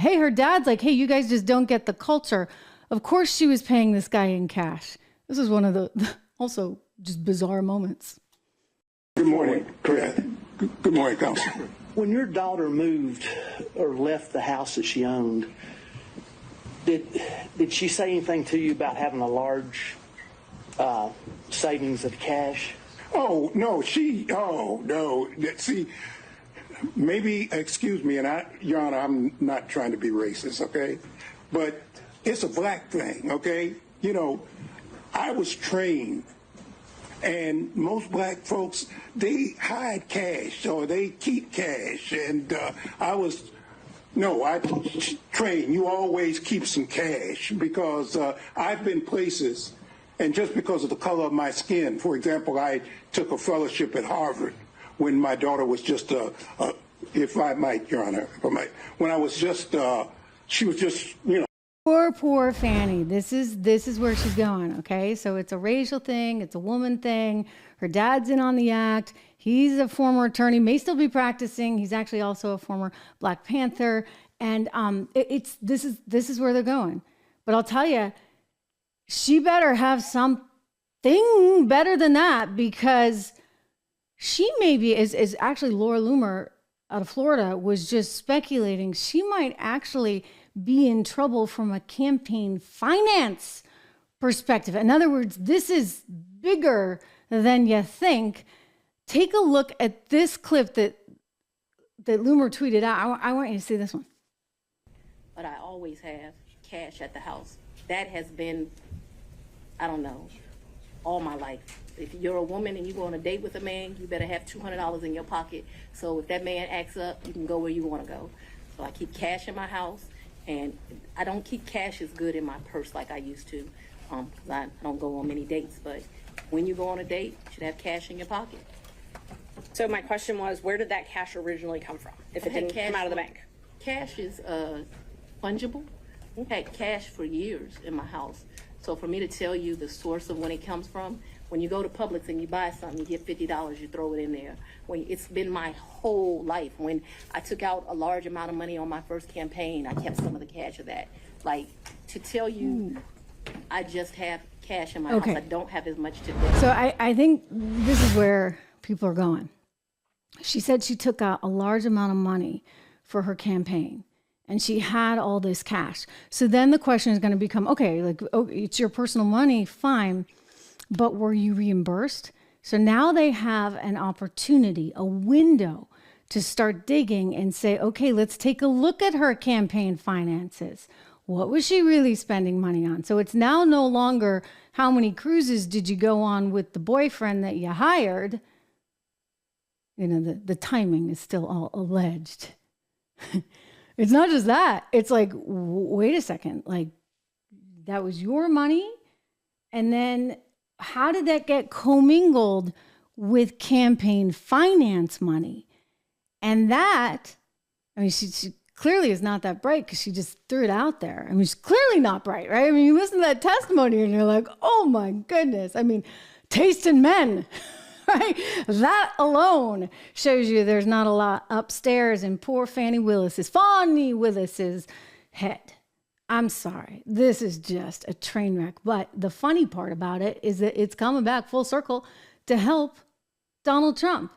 Hey, her dad's like, hey, you guys just don't get the culture. Of course she was paying this guy in cash. This is one of the also just bizarre moments. Good morning, Chris. Good morning, Council. When your daughter moved or left the house that she owned, did she say anything to you about having a large savings of cash? Oh, no, no. See, maybe, excuse me, and Your Honor, I'm not trying to be racist, okay? But it's a black thing, okay? You know, I was trained, and most black folks, they hide cash or they keep cash. And I trained, you always keep some cash, because I've been places, and just because of the color of my skin, for example, I took a fellowship at Harvard when my daughter was just if I might, Your Honor, when I was just, she was just, you know. Poor Fani. This is where she's going, okay? So it's a racial thing. It's a woman thing. Her dad's in on the act. He's a former attorney, may still be practicing. He's actually also a former Black Panther. And this is where they're going. But I'll tell you, she better have something better than that, because she maybe is actually Laura Loomer out of Florida was just speculating she might actually be in trouble from a campaign finance perspective. In other words, this is bigger than you think. Take a look at this clip that Loomer tweeted out. I want you to see this one. But I always have cash at the house. That has been, I don't know, all my life. If you're a woman and you go on a date with a man, you better have $200 in your pocket. So if that man acts up, you can go where you want to go. So I keep cash in my house. And I don't keep cash as good in my purse like I used to, because I don't go on many dates. But when you go on a date, you should have cash in your pocket. So my question was, where did that cash originally come from, if it didn't come out of the bank? Cash is fungible. I've had cash for years in my house. So for me to tell you the source of when it comes from, when you go to Publix and you buy something, you get $50, you throw it in there. It's been my whole life. When I took out a large amount of money on my first campaign, I kept some of the cash of that. Like, to tell you, I just have cash in my house. I don't have as much today. So I think this is where people are going. She said she took out a large amount of money for her campaign, and she had all this cash. So then the question is going to become, okay, like, oh, it's your personal money, fine, but were you reimbursed? So now they have an opportunity, a window to start digging and say, okay, let's take a look at her campaign finances. What was she really spending money on? So it's now no longer how many cruises did you go on with the boyfriend that you hired. You know, the timing is still all alleged. It's not just that. It's like, wait a second, like, that was your money? And then how did that get commingled with campaign finance money? And that, I mean, she clearly is not that bright, because she just threw it out there. I mean, she's clearly not bright, right? I mean, you listen to that testimony and you're like, oh my goodness. I mean, taste in men, right? That alone shows you there's not a lot upstairs in poor Fani Willis's head. I'm sorry. This is just a train wreck. But the funny part about it is that it's coming back full circle to help Donald Trump.